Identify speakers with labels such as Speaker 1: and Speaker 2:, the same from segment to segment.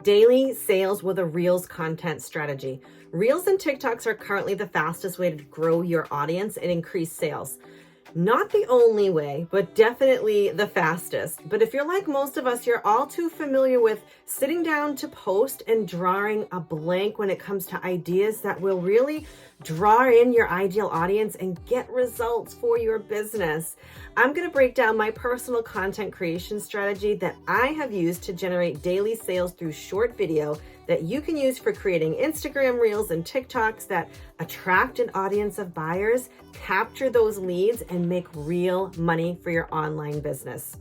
Speaker 1: Daily sales with a Reels content strategy. Reels and TikToks are currently the fastest way to grow your audience and increase sales. Not the only way, but definitely the fastest. But if you're like most of us, you're all too familiar with sitting down to post and drawing a blank when it comes to ideas that will really draw in your ideal audience and get results for your business. I'm going to break down my personal content creation strategy that I have used to generate daily sales through short video that you can use for creating Instagram Reels and TikToks that attract an audience of buyers, capture those leads, and make real money for your online business.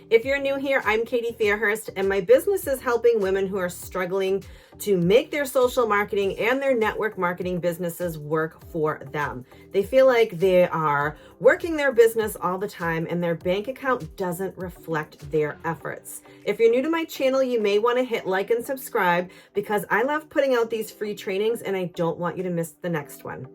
Speaker 1: If you're new here, I'm Katie Fairhurst, and my business is helping women who are struggling to make their social marketing and their network marketing businesses work for them. They feel like they are working their business all the time and their bank account doesn't reflect their efforts. If you're new to my channel, you may want to hit like and subscribe because I love putting out these free trainings and I don't want you to miss the next one.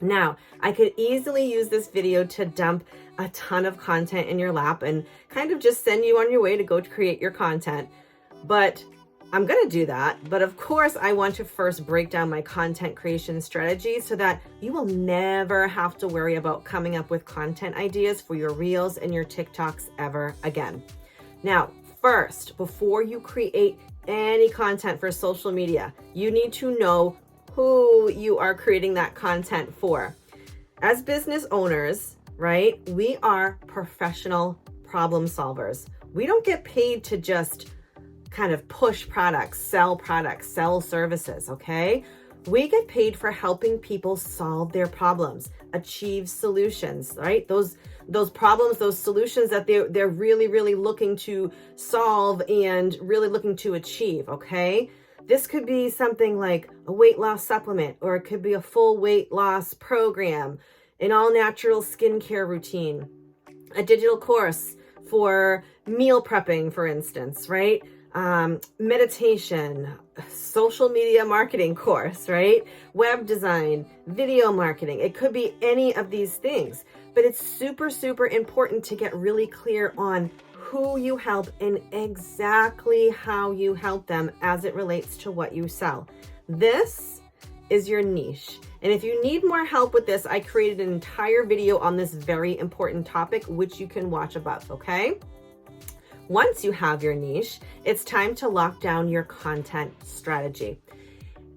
Speaker 1: Now, I could easily use this video to dump a ton of content in your lap and kind of just send you on your way to go create your content. But I'm going to do that. But of course, I want to first break down my content creation strategy so that you will never have to worry about coming up with content ideas for your Reels and your TikToks ever again. Now, first, before you create any content for social media, you need to know who you are creating that content for. As business owners, right, we are professional problem solvers. We don't get paid to just kind of push products, sell services, okay? We get paid for helping people solve their problems, achieve solutions, right? Those problems, those solutions that they're really looking to solve and really looking to achieve, okay? This could be something like a weight loss supplement, or it could be a full weight loss program, an all natural skincare routine, a digital course for meal prepping, for instance, right? Meditation, social media marketing course, right? Web design, video marketing. It could be any of these things, but it's super important to get really clear on who you help and exactly how you help them as it relates to what you sell. This is your niche. And if you need more help with this, I created an entire video on this very important topic, which you can watch above, okay? Once you have your niche, it's time to lock down your content strategy.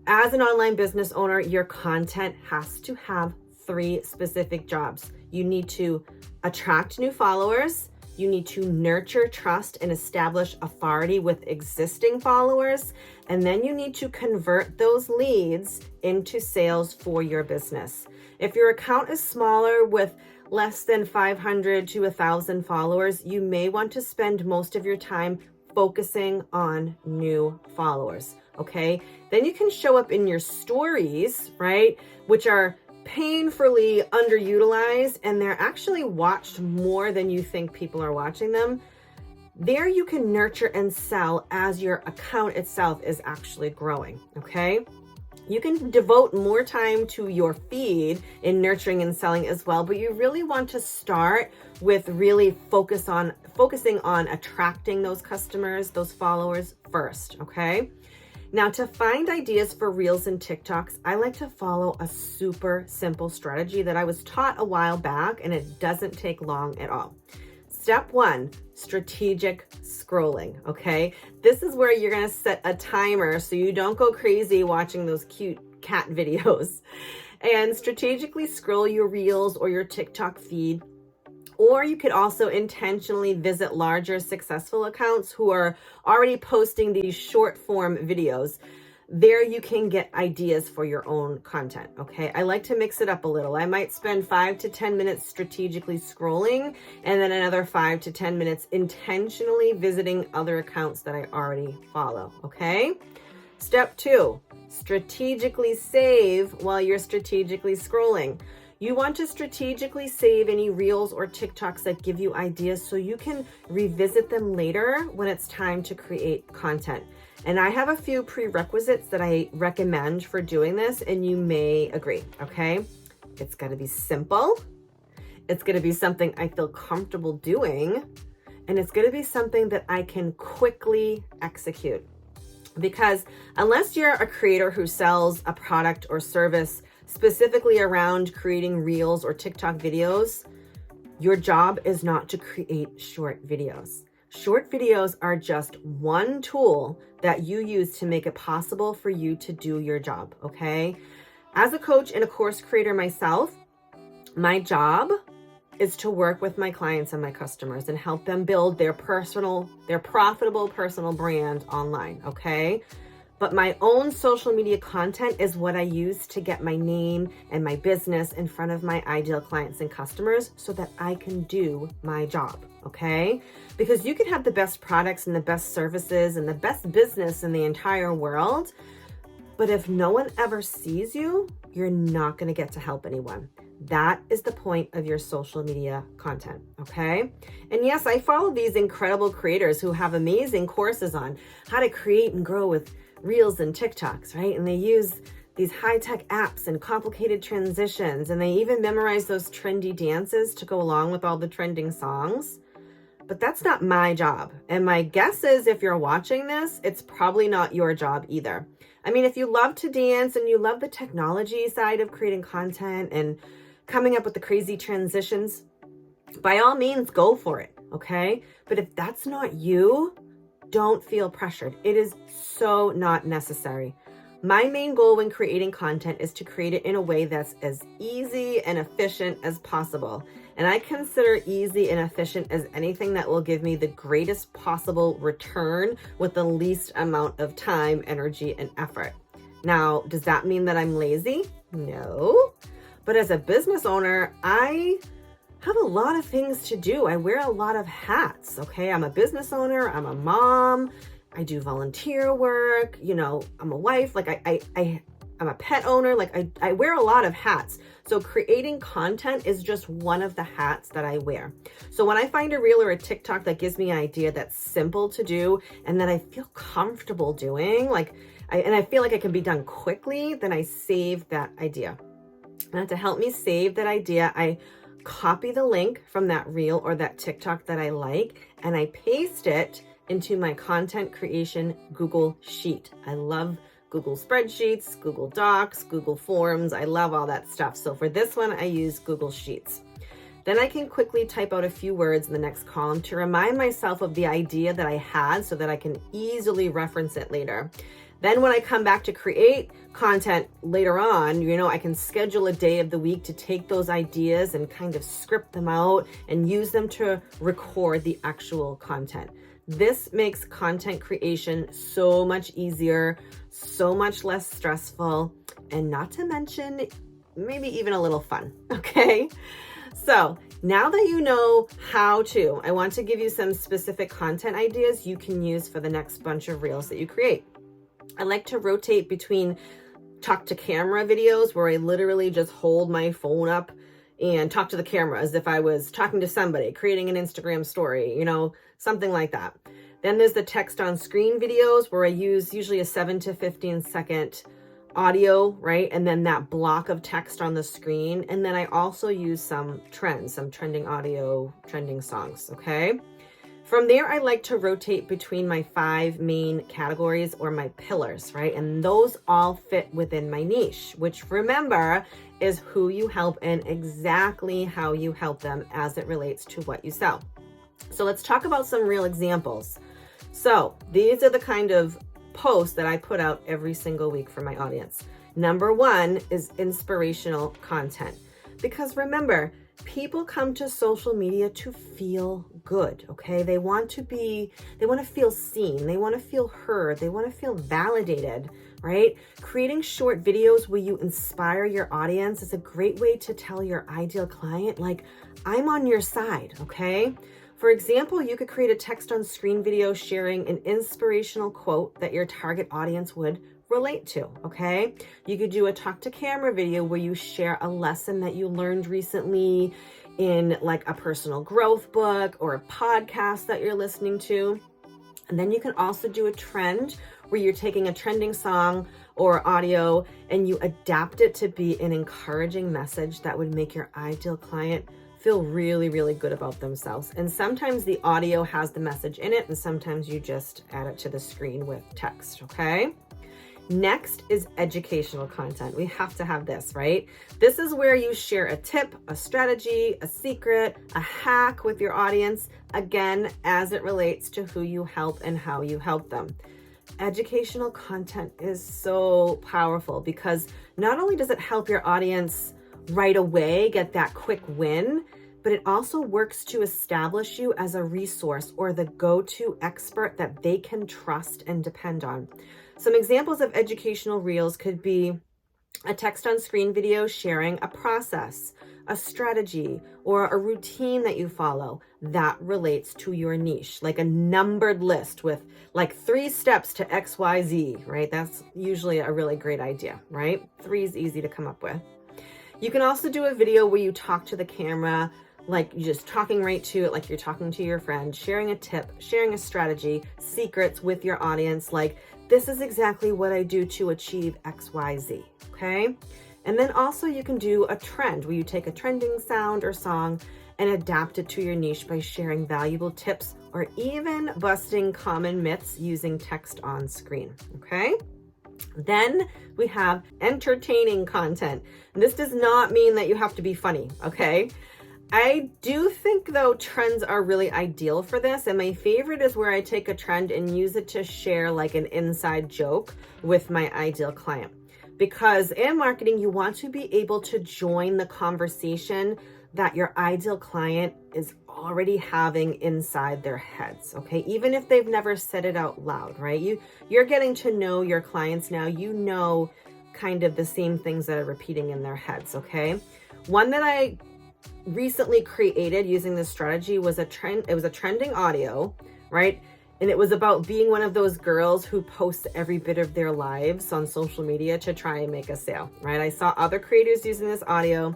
Speaker 1: As an online business owner, your content has to have 3 specific jobs. You need to attract new followers, you need to nurture trust and establish authority with existing followers, and then you need to convert those leads into sales for your business. If your account is smaller with less than 500 to 1,000 followers, you may want to spend most of your time focusing on new followers, okay? Then you can show up in your stories, right, which are painfully underutilized, and they're actually watched more than you think people are watching them. There you can nurture and sell as your account itself is actually growing, okay? You can devote more time to your feed in nurturing and selling as well, but you really want to start with really focusing on attracting those customers, those followers first, okay? Now, to find ideas for Reels and TikToks, I like to follow a super simple strategy that I was taught a while back, and it doesn't take long at all. Step 1, strategic scrolling, okay? This is where you're gonna set a timer so you don't go crazy watching those cute cat videos. And strategically scroll your Reels or your TikTok feed. Or you could also intentionally visit larger successful accounts who are already posting these short form videos. There you can get ideas for your own content, okay? I like to mix it up a little. I might spend 5 to 10 minutes strategically scrolling and then another 5 to 10 minutes intentionally visiting other accounts that I already follow, okay? Step 2, strategically save while you're strategically scrolling. You want to strategically save any reels or TikToks that give you ideas so you can revisit them later when it's time to create content. And I have a few prerequisites that I recommend for doing this, and you may agree, okay? It's got to be simple. It's going to be something I feel comfortable doing, and it's going to be something that I can quickly execute. Because unless you're a creator who sells a product or service specifically around creating reels or TikTok videos, your job is not to create short videos. Short videos are just one tool that you use to make it possible for you to do your job, okay? As a coach and a course creator myself, my job is to work with my clients and my customers and help them build their profitable personal brand online, okay? But my own social media content is what I use to get my name and my business in front of my ideal clients and customers so that I can do my job, okay? Because you can have the best products and the best services and the best business in the entire world, but if no one ever sees you, you're not going to get to help anyone. That is the point of your social media content, okay? And yes, I follow these incredible creators who have amazing courses on how to create and grow with Reels and TikToks, right? And they use these high-tech apps and complicated transitions, and they even memorize those trendy dances to go along with all the trending songs. But that's not my job. And my guess is if you're watching this, it's probably not your job either. I mean, if you love to dance and you love the technology side of creating content and coming up with the crazy transitions, by all means, go for it, okay? But if that's not you, don't feel pressured. It is so not necessary. My main goal when creating content is to create it in a way that's as easy and efficient as possible. And I consider easy and efficient as anything that will give me the greatest possible return with the least amount of time, energy, and effort. Now, does that mean that I'm lazy? No. But as a business owner, I have a lot of things to do. I wear a lot of hats, okay? I'm a business owner, I'm a mom, I do volunteer work, you know, I'm a wife, like I'm a pet owner, like I wear a lot of hats. So creating content is just one of the hats that I wear. So when I find a reel or a TikTok that gives me an idea that's simple to do and that I feel comfortable doing, and I feel like it can be done quickly, then I save that idea. And to help me save that idea, I copy the link from that reel or that TikTok that I like, and I paste it into my content creation Google Sheet. I love Google Spreadsheets, Google Docs, Google Forms. I love all that stuff. So for this one, I use Google Sheets. Then I can quickly type out a few words in the next column to remind myself of the idea that I had so that I can easily reference it later. Then when I come back to create content later on, you know, I can schedule a day of the week to take those ideas and kind of script them out and use them to record the actual content. This makes content creation so much easier, so much less stressful, and not to mention, maybe even a little fun, okay? So now that you know how to, I want to give you some specific content ideas you can use for the next bunch of reels that you create. I like to rotate between talk to camera videos where I literally just hold my phone up and talk to the camera as if I was talking to somebody, creating an Instagram story, you know, something like that. Then there's the text on screen videos where I use usually a 7 to 15 second audio, right? And then that block of text on the screen. And then I also use some trending audio, trending songs, okay? From there, I like to rotate between my 5 main categories or my pillars, right? And those all fit within my niche, which remember is who you help and exactly how you help them as it relates to what you sell. So let's talk about some real examples. So these are the kind of posts that I put out every single week for my audience. Number 1 is inspirational content. Because remember, people come to social media to feel good, okay? They want to feel seen. They want to feel heard. They want to feel validated, right? Creating short videos where you inspire your audience is a great way to tell your ideal client, like, I'm on your side, okay? For example, you could create a text on screen video sharing an inspirational quote that your target audience would relate to, okay? You could do a talk to camera video where you share a lesson that you learned recently in like a personal growth book or a podcast that you're listening to. And then you can also do a trend where you're taking a trending song or audio and you adapt it to be an encouraging message that would make your ideal client feel really, really good about themselves. And sometimes the audio has the message in it, and sometimes you just add it to the screen with text, okay? Next is educational content. We have to have this, right? This is where you share a tip, a strategy, a secret, a hack with your audience, again, as it relates to who you help and how you help them. Educational content is so powerful because not only does it help your audience right away get that quick win, but it also works to establish you as a resource or the go-to expert that they can trust and depend on. Some examples of educational reels could be a text on screen video sharing a process, a strategy, or a routine that you follow that relates to your niche, like a numbered list with like 3 steps to XYZ, right? That's usually a really great idea, right? 3 is easy to come up with. You can also do a video where you talk to the camera, like you're just talking right to it, like you're talking to your friend, sharing a tip, sharing a strategy, secrets with your audience, like this is exactly what I do to achieve XYZ, okay? And then also you can do a trend where you take a trending sound or song and adapt it to your niche by sharing valuable tips or even busting common myths using text on screen, okay? Then we have entertaining content. This does not mean that you have to be funny, okay? I do think though trends are really ideal for this, and my favorite is where I take a trend and use it to share like an inside joke with my ideal client. Because in marketing, you want to be able to join the conversation that your ideal client is already having inside their heads, okay? Even if they've never said it out loud, right? You're getting to know your clients now. You know kind of the same things that are repeating in their heads, okay? One that I recently created using this strategy was a trend. It was a trending audio, right? And it was about being one of those girls who posts every bit of their lives on social media to try and make a sale, right? I saw other creators using this audio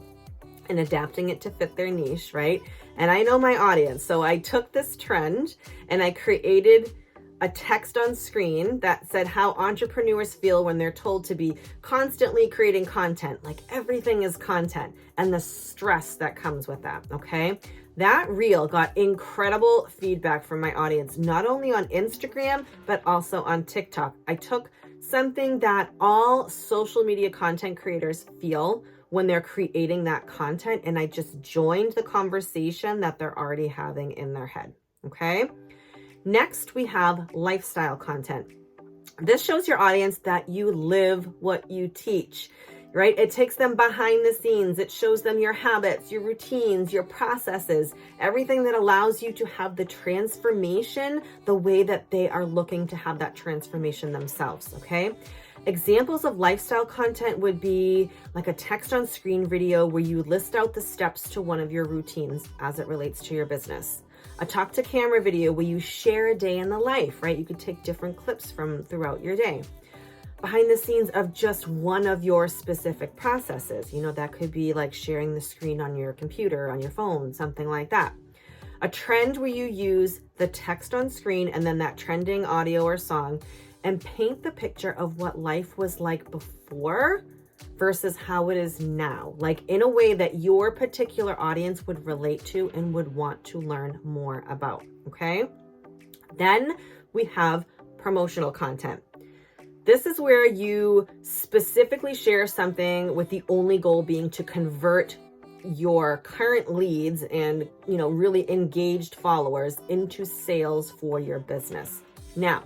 Speaker 1: and adapting it to fit their niche, right? And I know my audience. So I took this trend and I created a text on screen that said how entrepreneurs feel when they're told to be constantly creating content, like everything is content, and the stress that comes with that, okay? That reel got incredible feedback from my audience, not only on Instagram, but also on TikTok. I took something that all social media content creators feel when they're creating that content, and I just joined the conversation that they're already having in their head, okay? Next, we have lifestyle content. This shows your audience that you live what you teach, right? It takes them behind the scenes. It shows them your habits, your routines, your processes, everything that allows you to have the transformation the way that they are looking to have that transformation themselves, okay? Examples of lifestyle content would be like a text on screen video where you list out the steps to one of your routines as it relates to your business. A talk to camera video where you share a day in the life, right? You could take different clips from throughout your day. Behind the scenes of just one of your specific processes. You know, that could be like sharing the screen on your computer, on your phone, something like that. A trend where you use the text on screen and then that trending audio or song and paint the picture of what life was like before versus how it is now, like in a way that your particular audience would relate to and would want to learn more about, okay? Then we have promotional content. This is where you specifically share something with the only goal being to convert your current leads and, you know, really engaged followers into sales for your business. Now,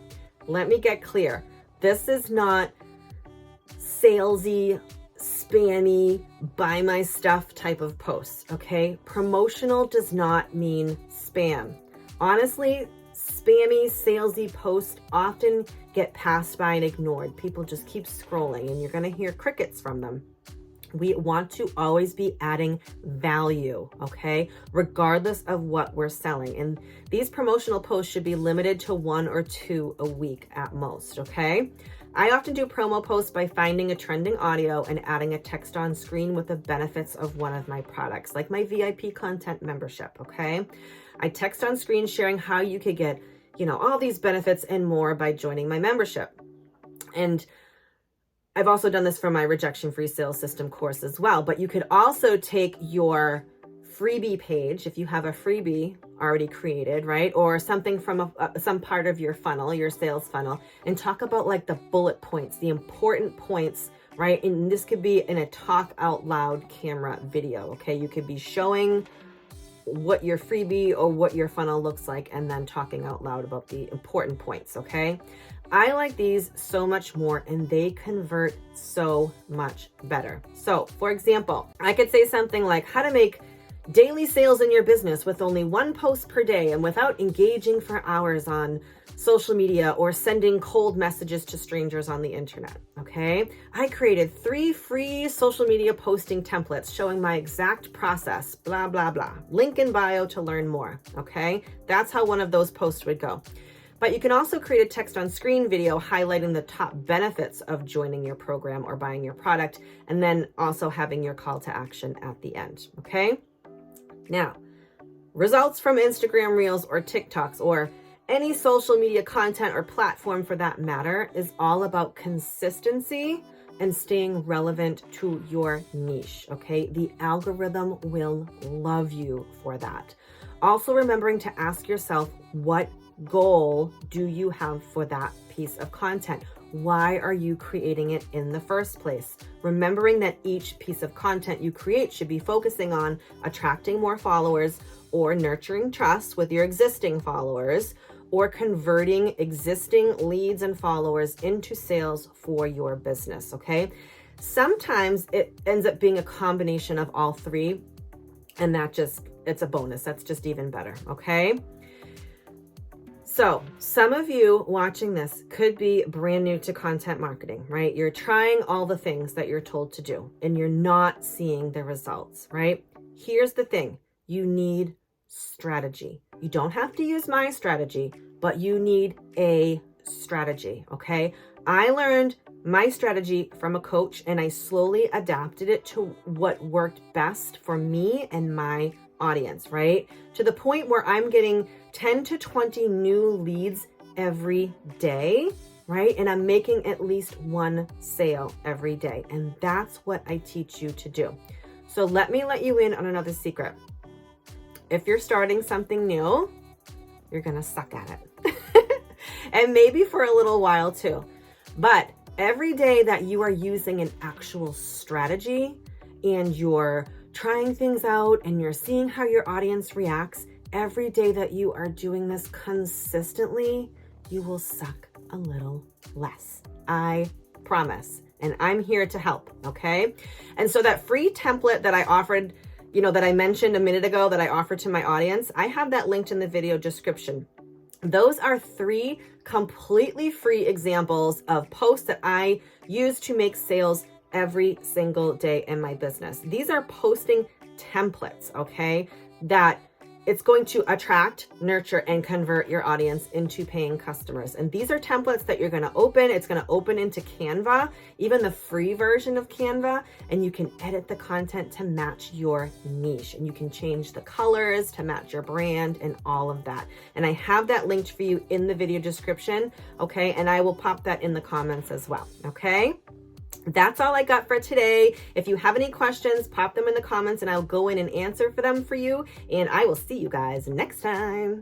Speaker 1: let me get clear. This is not salesy, spammy, buy my stuff type of posts, okay? Promotional does not mean spam. Honestly, spammy, salesy posts often get passed by and ignored. People just keep scrolling and you're going to hear crickets from them. We want to always be adding value, okay? Regardless of what we're selling. And these promotional posts should be limited to 1 or 2 a week at most, okay? I often do promo posts by finding a trending audio and adding a text on screen with the benefits of one of my products, like my VIP content membership, okay? I text on screen sharing how you could get, all these benefits and more by joining my membership. And I've also done this for my rejection-free sales system course as well, but you could also take your freebie page, if you have a freebie already created, right? Or something from some part of your funnel, your sales funnel, and talk about like the bullet points, the important points, right? And this could be in a talk out loud camera video, okay? You could be showing what your freebie or what your funnel looks like and then talking out loud about the important points, okay? I like these so much more and they convert so much better. So for example, I could say something like how to make daily sales in your business with only 1 post per day and without engaging for hours on social media or sending cold messages to strangers on the internet, okay? I created 3 free social media posting templates showing my exact process, blah, blah, blah. Link in bio to learn more, okay? That's how one of those posts would go. But you can also create a text on screen video highlighting the top benefits of joining your program or buying your product, and then also having your call to action at the end, okay? Now, results from Instagram Reels or TikToks or any social media content or platform for that matter is all about consistency and staying relevant to your niche, okay? The algorithm will love you for that. Also remembering to ask yourself, what goal do you have for that piece of content? Why are you creating it in the first place? Remembering that each piece of content you create should be focusing on attracting more followers or nurturing trust with your existing followers or converting existing leads and followers into sales for your business, okay? Sometimes it ends up being a combination of all 3, and it's a bonus. That's just even better, okay? So some of you watching this could be brand new to content marketing, right? You're trying all the things that you're told to do and you're not seeing the results, right? Here's the thing. You need strategy. You don't have to use my strategy, but you need a strategy, okay? I learned my strategy from a coach and I slowly adapted it to what worked best for me and my audience, right? To the point where I'm getting 10 to 20 new leads every day, right? And I'm making at least 1 sale every day. And that's what I teach you to do. So let me let you in on another secret. If you're starting something new, you're going to suck at it. And maybe for a little while too. But every day that you are using an actual strategy and you're trying things out and you're seeing how your audience reacts, every day that you are doing this consistently, you will suck a little less. I promise. And I'm here to help, okay? And so that free template that I offered, that I mentioned a minute ago that I offered to my audience, I have that linked in the video description. Those are 3 completely free examples of posts that I use to make sales every single day in my business. These are posting templates, okay? That it's going to attract, nurture, and convert your audience into paying customers. And these are templates that you're going to open. It's going to open into Canva, even the free version of Canva, and you can edit the content to match your niche. And you can change the colors to match your brand and all of that. And I have that linked for you in the video description, okay? And I will pop that in the comments as well, okay? That's all I got for today. If you have any questions, pop them in the comments and I'll go in and answer for them for you. And I will see you guys next time.